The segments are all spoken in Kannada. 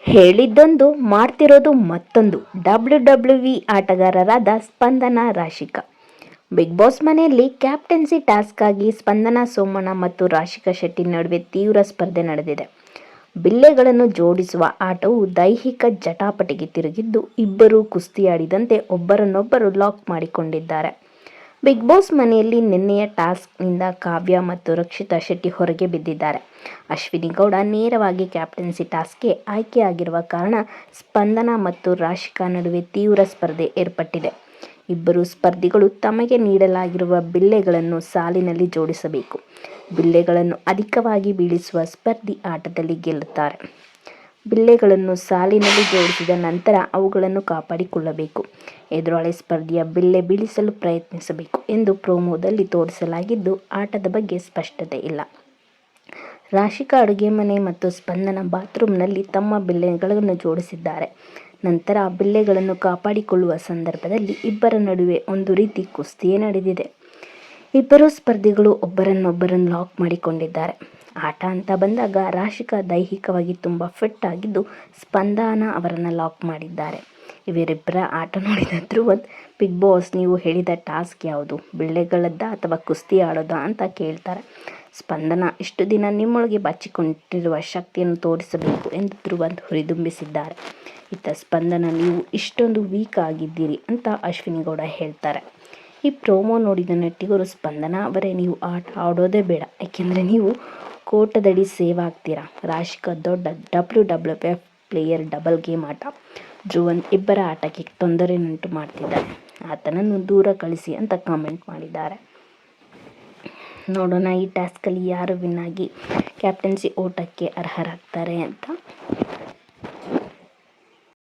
ಹೇಳಿದ್ದೊಂದು ಮಾಡ್ತಿರೋದು ಮತ್ತೊಂದು. WWE ಆಟಗಾರರಾದ ಸ್ಪಂದನ ರಾಶಿಕಾ. ಬಿಗ್ ಬಾಸ್ ಮನೆಯಲ್ಲಿ ಕ್ಯಾಪ್ಟನ್ಸಿ ಟಾಸ್ಕ್ ಆಗಿ ಸ್ಪಂದನ ಸೋಮಣ್ಣ ಮತ್ತು ರಾಶಿಕಾ ಶೆಟ್ಟಿ ನಡುವೆ ತೀವ್ರ ಸ್ಪರ್ಧೆ ನಡೆದಿದೆ. ಬಿಲ್ಲೆಗಳನ್ನು ಜೋಡಿಸುವ ಆಟವು ದೈಹಿಕ ಜಟಾಪಟಿಗೆ ತಿರುಗಿದ್ದು, ಇಬ್ಬರೂ ಕುಸ್ತಿಯಾಡಿದಂತೆ ಒಬ್ಬರನ್ನೊಬ್ಬರು ಲಾಕ್ ಮಾಡಿಕೊಂಡಿದ್ದಾರೆ. ಬಿಗ್ ಬಾಸ್ ಮನೆಯಲ್ಲಿ ನಿನ್ನೆಯ ಟಾಸ್ಕ್ನಿಂದ ಕಾವ್ಯ ಮತ್ತು ರಕ್ಷಿತಾ ಶೆಟ್ಟಿ ಹೊರಗೆ ಬಿದ್ದಿದ್ದಾರೆ. ಅಶ್ವಿನಿ ಗೌಡ ನೇರವಾಗಿ ಕ್ಯಾಪ್ಟನ್ಸಿ ಟಾಸ್ಕ್ಗೆ ಆಯ್ಕೆಯಾಗಿರುವ ಕಾರಣ ಸ್ಪಂದನ ಮತ್ತು ರಾಶಿಕಾ ನಡುವೆ ತೀವ್ರ ಸ್ಪರ್ಧೆ ಏರ್ಪಟ್ಟಿದೆ. ಇಬ್ಬರು ಸ್ಪರ್ಧಿಗಳು ತಮಗೆ ನೀಡಲಾಗಿರುವ ಬಿಲ್ಲೆಗಳನ್ನು ಸಾಲಿನಲ್ಲಿ ಜೋಡಿಸಬೇಕು. ಬಿಲ್ಲೆಗಳನ್ನು ಅಧಿಕವಾಗಿ ಬೀಳಿಸುವ ಸ್ಪರ್ಧಿ ಆಟದಲ್ಲಿ ಗೆಲ್ಲುತ್ತಾರೆ. ಬಿಲ್ಲೆಗಳನ್ನು ಸಾಲಿನಲ್ಲಿ ಜೋಡಿಸಿದ ನಂತರ ಅವುಗಳನ್ನು ಕಾಪಾಡಿಕೊಳ್ಳಬೇಕು. ಎದುರಾಳಿ ಸ್ಪರ್ಧಿಯ ಬಿಲ್ಲೆ ಬೀಳಿಸಲು ಪ್ರಯತ್ನಿಸಬೇಕು ಎಂದು ಪ್ರೋಮೋದಲ್ಲಿ ತೋರಿಸಲಾಗಿದ್ದು, ಆಟದ ಬಗ್ಗೆ ಸ್ಪಷ್ಟತೆ ಇಲ್ಲ. ರಾಶಿಕಾ ಅಡುಗೆ ಮನೆ ಮತ್ತು ಸ್ಪಂದನ ಬಾತ್ರೂಮ್ನಲ್ಲಿ ತಮ್ಮ ಬಿಲ್ಲೆಗಳನ್ನು ಜೋಡಿಸಿದ್ದಾರೆ. ನಂತರ ಬಿಲ್ಲೆಗಳನ್ನು ಕಾಪಾಡಿಕೊಳ್ಳುವ ಸಂದರ್ಭದಲ್ಲಿ ಇಬ್ಬರ ನಡುವೆ ಒಂದು ರೀತಿ ಕುಸ್ತಿಯೇ ನಡೆದಿದೆ. ಇಬ್ಬರೂ ಸ್ಪರ್ಧಿಗಳು ಒಬ್ಬರನ್ನೊಬ್ಬರು ಲಾಕ್ ಮಾಡಿಕೊಂಡಿದ್ದಾರೆ. ಆಟ ಅಂತ ಬಂದಾಗ ರಾಶಿಕಾ ದೈಹಿಕವಾಗಿ ತುಂಬ ಫಿಟ್ ಆಗಿದ್ದು, ಸ್ಪಂದನ ಅವರನ್ನು ಲಾಕ್ ಮಾಡಿದ್ದಾರೆ. ಇವರಿಬ್ಬರ ಆಟ ನೋಡಿದ ಧ್ರುವಂತ್, ಬಿಗ್ ಬಾಸ್ ನೀವು ಹೇಳಿದ ಟಾಸ್ಕ್ ಯಾವುದು, ಬಿಲ್ಲೆಗಳದ್ದ ಅಥವಾ ಕುಸ್ತಿ ಆಡೋದಾ ಅಂತ ಕೇಳ್ತಾರೆ. ಸ್ಪಂದನ, ಇಷ್ಟು ದಿನ ನಿಮ್ಮೊಳಗೆ ಬಚ್ಚಿಕೊಂಡಿರುವ ಶಕ್ತಿಯನ್ನು ತೋರಿಸಬೇಕು ಎಂದು ಧ್ರುವಂತ್ ಹುರಿದುಂಬಿಸಿದ್ದಾರೆ. ಇತ್ತ ಸ್ಪಂದನ, ನೀವು ಇಷ್ಟೊಂದು ವೀಕ್ ಆಗಿದ್ದೀರಿ ಅಂತ ಅಶ್ವಿನಿ ಗೌಡ ಹೇಳ್ತಾರೆ. ಈ ಪ್ರೋಮೋ ನೋಡಿದ ನೆಟ್ಟಿಗರು, ಸ್ಪಂದನ ಅವರೇ, ನೀವು ಆಟ ಆಡೋದೇ ಬೇಡ, ಯಾಕೆಂದರೆ ನೀವು ಕೋಟದಡಿ ಸೇವ್ ಆಗ್ತೀರಾ. ರಾಶಿಕಾ ದೊಡ್ಡ WWF ಪ್ಲೇಯರ್, ಡಬಲ್ ಗೇಮ್ ಆಟ. ಧ್ರುವಂತ್ ಇಬ್ಬರ ಆಟಕ್ಕೆ ತೊಂದರೆಯುಂಟು ಮಾಡ್ತಿದ್ದಾರೆ, ಆತನನ್ನು ದೂರ ಕಳಿಸಿ ಅಂತ ಕಾಮೆಂಟ್ ಮಾಡಿದ್ದಾರೆ. ನೋಡೋಣ ಈ ಟಾಸ್ಕಲ್ಲಿ ಯಾರು ವಿನ್ ಆಗಿ ಕ್ಯಾಪ್ಟನ್ಸಿ ಓಟಕ್ಕೆ ಅರ್ಹರಾಗ್ತಾರೆ ಅಂತ.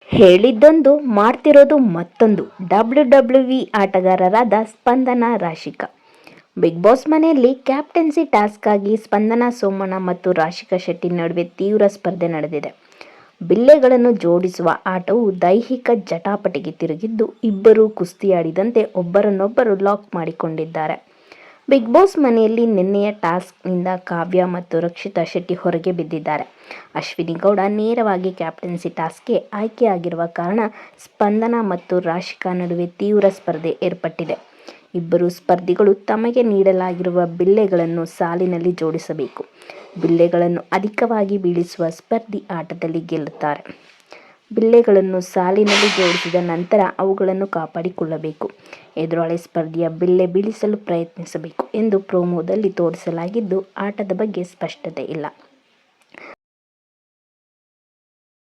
ಹೇಳಿದ್ದೊಂದು ಮಾಡ್ತಿರೋದು ಮತ್ತೊಂದು. WWE ಆಟಗಾರರಾದ ಸ್ಪಂದನ ರಾಶಿಕಾ. ಬಿಗ್ ಬಾಸ್ ಮನೆಯಲ್ಲಿ ಕ್ಯಾಪ್ಟನ್ಸಿ ಟಾಸ್ಕ್ ಆಗಿ ಸ್ಪಂದನ ಸೋಮಣ್ಣ ಮತ್ತು ರಾಶಿಕಾ ಶೆಟ್ಟಿ ನಡುವೆ ತೀವ್ರ ಸ್ಪರ್ಧೆ ನಡೆದಿದೆ. ಬಿಲ್ಲೆಗಳನ್ನು ಜೋಡಿಸುವ ಆಟವು ದೈಹಿಕ ಜಟಾಪಟಿಗೆ ತಿರುಗಿದ್ದು, ಇಬ್ಬರೂ ಕುಸ್ತಿಯಾಡಿದಂತೆ ಒಬ್ಬರನ್ನೊಬ್ಬರು ಲಾಕ್ ಮಾಡಿಕೊಂಡಿದ್ದಾರೆ. ಬಿಗ್ ಬಾಸ್ ಮನೆಯಲ್ಲಿ ನಿನ್ನೆಯ ಟಾಸ್ಕ್ನಿಂದ ಕಾವ್ಯ ಮತ್ತು ರಕ್ಷಿತಾ ಶೆಟ್ಟಿ ಹೊರಗೆ ಬಿದ್ದಿದ್ದಾರೆ. ಅಶ್ವಿನಿ ಗೌಡ ನೇರವಾಗಿ ಕ್ಯಾಪ್ಟನ್ಸಿ ಟಾಸ್ಕ್ಗೆ ಆಯ್ಕೆಯಾಗಿರುವ ಕಾರಣ ಸ್ಪಂದನ ಮತ್ತು ರಾಶಿಕಾ ನಡುವೆ ತೀವ್ರ ಸ್ಪರ್ಧೆ ಏರ್ಪಟ್ಟಿದೆ. ಇಬ್ಬರು ಸ್ಪರ್ಧಿಗಳು ತಮಗೆ ನೀಡಲಾಗಿರುವ ಬಿಲ್ಲೆಗಳನ್ನು ಸಾಲಿನಲ್ಲಿ ಜೋಡಿಸಬೇಕು. ಬಿಲ್ಲೆಗಳನ್ನು ಅಧಿಕವಾಗಿ ಬೀಳಿಸುವ ಸ್ಪರ್ಧಿ ಆಟದಲ್ಲಿ ಗೆಲ್ಲುತ್ತಾರೆ. ಬಿಲ್ಲೆಗಳನ್ನು ಸಾಲಿನಲ್ಲಿ ಜೋಡಿಸಿದ ನಂತರ ಅವುಗಳನ್ನು ಕಾಪಾಡಿಕೊಳ್ಳಬೇಕು. ಎದುರಾಳಿ ಸ್ಪರ್ಧಿಯ ಬಿಲ್ಲೆ ಬೀಳಿಸಲು ಪ್ರಯತ್ನಿಸಬೇಕು ಎಂದು ಪ್ರೋಮೋದಲ್ಲಿ ತೋರಿಸಲಾಗಿದ್ದು, ಆಟದ ಬಗ್ಗೆ ಸ್ಪಷ್ಟತೆ ಇಲ್ಲ.